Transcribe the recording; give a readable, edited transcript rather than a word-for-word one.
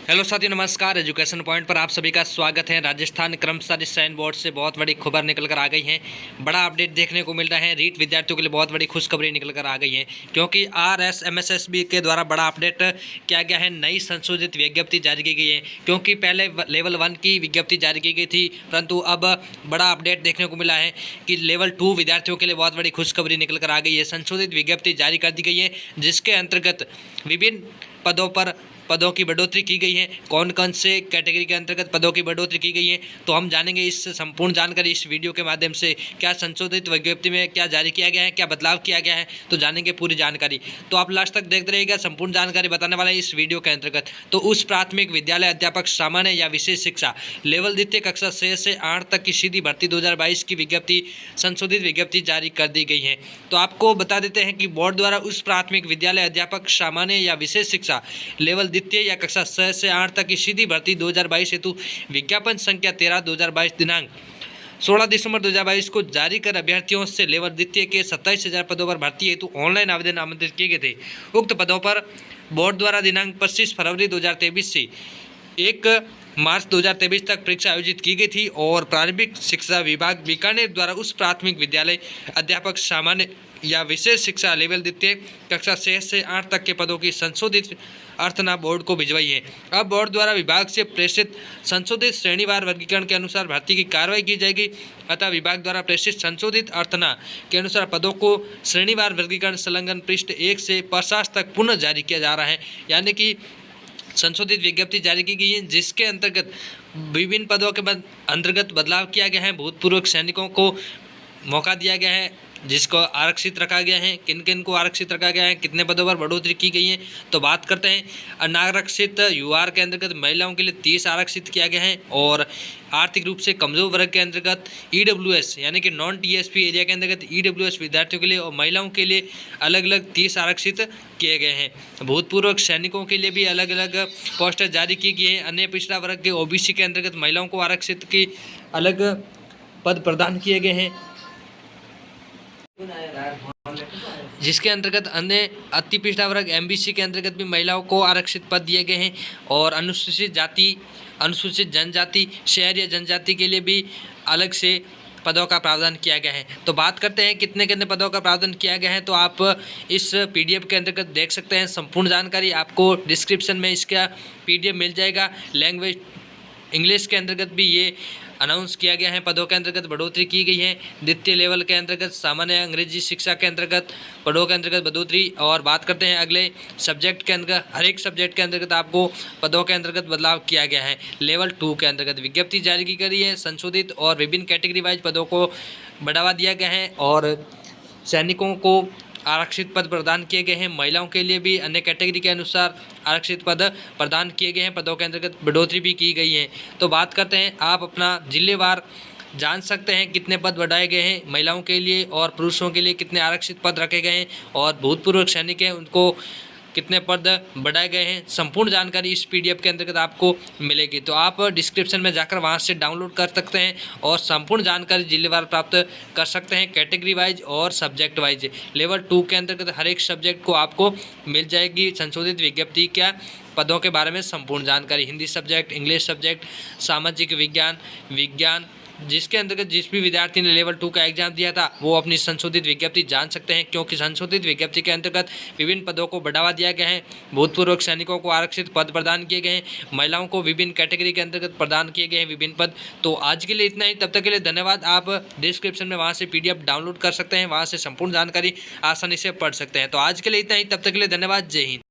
Hello साथियों, नमस्कार। Education point पर आप सभी का स्वागत है। राजस्थान कर्मचारी चयन बोर्ड से बहुत बड़ी खबर निकल कर आ गई है। बड़ा अपडेट देखने को मिल रहा है। रीट विद्यार्थियों के लिए बहुत बड़ी खुशखबरी निकल कर आ गई है, क्योंकि RSMSSB के द्वारा बड़ा अपडेट किया गया है। नई संशोधित विज्ञप्ति जारी की गई है, क्योंकि पहले लेवल 1 की विज्ञप्ति जारी की गई थी, परंतु अब बड़ा अपडेट देखने को मिला है कि लेवल 2 विद्यार्थियों के लिए बहुत बड़ी खुशखबरी निकल कर आ गई है। संशोधित विज्ञप्ति जारी कर दी गई है, जिसके अंतर्गत विभिन्न पदों की बढ़ोतरी की गई है। कौन कौन से कैटेगरी के अंतर्गत पदों की बढ़ोतरी की गई है, तो हम जानेंगे इस संपूर्ण जानकारी इस वीडियो के माध्यम से। क्या संशोधित विज्ञप्ति में क्या जारी किया गया है, क्या बदलाव किया गया है, तो जानेंगे पूरी जानकारी। तो आप लास्ट तक देखते रहिएगा। संपूर्ण जानकारी बताने वाला है इस वीडियो के अंतर्गत। तो उस प्राथमिक विद्यालय अध्यापक सामान्य या विशेष शिक्षा लेवल द्वितीय कक्षा 6 से 8 तक की सीधी भर्ती 2022 की विज्ञप्ति, संशोधित विज्ञप्ति जारी कर दी गई है। तो आपको बता देते हैं कि बोर्ड द्वारा उस प्राथमिक विद्यालय अध्यापक सामान्य या विशेष शिक्षा लेवल द्वितीय या कक्षा 6 से 8 तक की सीधी भर्ती 2022 हेतु विज्ञापन संख्या 13/2022 दिनांक 16 दिसंबर 2022 को जारी कर अभ्यर्थियों से लेवल द्वितीय के 27,000 पदों पर भर्ती हेतु ऑनलाइन आवेदन आमंत्रित किए गए थे। उक्त पदों पर बोर्ड द्वारा दिनांक 25 फरवरी 2023 से 1 मार्च 2023 तक परीक्षा आयोजित की गई थी और प्रारंभिक शिक्षा विभाग बीकानेर द्वारा उस प्राथमिक विद्यालय अध्यापक सामान्य या विशेष शिक्षा लेवल द्वितीय कक्षा 6 से 8 तक के पदों की संशोधित अर्थना बोर्ड को भिजवाई है। अब बोर्ड द्वारा विभाग से प्रेषित संशोधित श्रेणीवार वर्गीकरण के अनुसार भर्ती की कार्रवाई की जाएगी। अतः विभाग द्वारा प्रेषित संशोधित अर्थना के अनुसार पदों को श्रेणीवार वर्गीकरण संलग्न पृष्ठ 1 से 50 तक पुनः जारी किया जा रहा है। यानी कि संशोधित विज्ञप्ति जारी की गई है, जिसके अंतर्गत विभिन्न पदों के अंतर्गत बदलाव किया गया है। भूतपूर्व सैनिकों को मौका दिया गया है, जिसको आरक्षित रखा गया है। किन किन को आरक्षित रखा गया है, कितने पदों पर बढ़ोतरी की गई है, तो बात करते हैं। अनारक्षित UR के अंतर्गत महिलाओं के लिए 30 आरक्षित किया गया है और आर्थिक रूप से कमजोर वर्ग के अंतर्गत EWS यानी कि नॉन TSP एरिया के अंतर्गत EWS विद्यार्थियों के लिए और महिलाओं के लिए अलग अलग 30 आरक्षित किए गए हैं। भूतपूर्व सैनिकों के लिए भी अलग अलग पोस्टर जारी की गई है। अन्य पिछड़ा वर्ग के OBC के अंतर्गत महिलाओं को आरक्षित की अलग पद प्रदान किए गए हैं, जिसके अंतर्गत अन्य अति पिछड़ा वर्ग MBC के अंतर्गत भी महिलाओं को आरक्षित पद दिए गए हैं और अनुसूचित जाति, अनुसूचित जनजाति, शहरी जनजाति के लिए भी अलग से पदों का प्रावधान किया गया है। तो बात करते हैं कितने कितने पदों का प्रावधान किया गया है, तो आप इस PDF के अंतर्गत देख सकते हैं। संपूर्ण जानकारी आपको डिस्क्रिप्शन में इसका PDF मिल जाएगा। लैंग्वेज इंग्लिश के अंतर्गत भी ये अनाउंस किया गया है। पदों के अंतर्गत बढ़ोतरी की गई है। द्वितीय लेवल के अंतर्गत सामान्य अंग्रेजी शिक्षा के अंतर्गत पदों के अंतर्गत बढ़ोतरी। और बात करते हैं अगले सब्जेक्ट के अंतर्गत, हर एक सब्जेक्ट के अंतर्गत आपको पदों के अंतर्गत बदलाव किया गया है। लेवल 2 के अंतर्गत विज्ञप्ति जारी की गई है। संशोधित और विभिन्न कैटेगरी वाइज पदों को बढ़ावा दिया गया है और सैनिकों को आरक्षित पद प्रदान किए गए हैं। महिलाओं के लिए भी अन्य कैटेगरी के अनुसार आरक्षित पद प्रदान किए गए हैं। पदों के अंतर्गत बढ़ोतरी भी की गई है। तो बात करते हैं, आप अपना जिलेवार जान सकते हैं कितने पद बढ़ाए गए हैं महिलाओं के लिए और पुरुषों के लिए कितने आरक्षित पद रखे गए हैं और भूतपूर्व सैनिक हैं उनको कितने पद बढ़ाए गए हैं। संपूर्ण जानकारी इस PDF के अंतर्गत आपको मिलेगी। तो आप डिस्क्रिप्शन में जाकर वहां से डाउनलोड कर सकते हैं और संपूर्ण जानकारी जिलेवार प्राप्त कर सकते हैं, कैटेगरी वाइज और सब्जेक्ट वाइज। लेवल 2 के अंतर्गत हर एक सब्जेक्ट को आपको मिल जाएगी संशोधित विज्ञप्ति क्या पदों के बारे में संपूर्ण जानकारी। हिंदी सब्जेक्ट, इंग्लिश सब्जेक्ट, सामाजिक विज्ञान, जिसके अंतर्गत जिस भी विद्यार्थी ने लेवल 2 का एग्जाम दिया था वो अपनी संशोधित विज्ञप्ति जान सकते हैं, क्योंकि संशोधित विज्ञप्ति के अंतर्गत विभिन्न पदों को बढ़ावा दिया गया है। भूतपूर्व सैनिकों को आरक्षित पद प्रदान किए गए हैं, महिलाओं को विभिन्न कैटेगरी के अंतर्गत प्रदान किए गए हैं विभिन्न पद। तो आज के लिए इतना ही। तब तक के लिए धन्यवाद। आप डिस्क्रिप्शन में वहाँ से PDF डाउनलोड कर सकते हैं, वहाँ से संपूर्ण जानकारी आसानी से पढ़ सकते हैं। तो आज के लिए इतना ही। तब तक के लिए धन्यवाद। जय हिंद।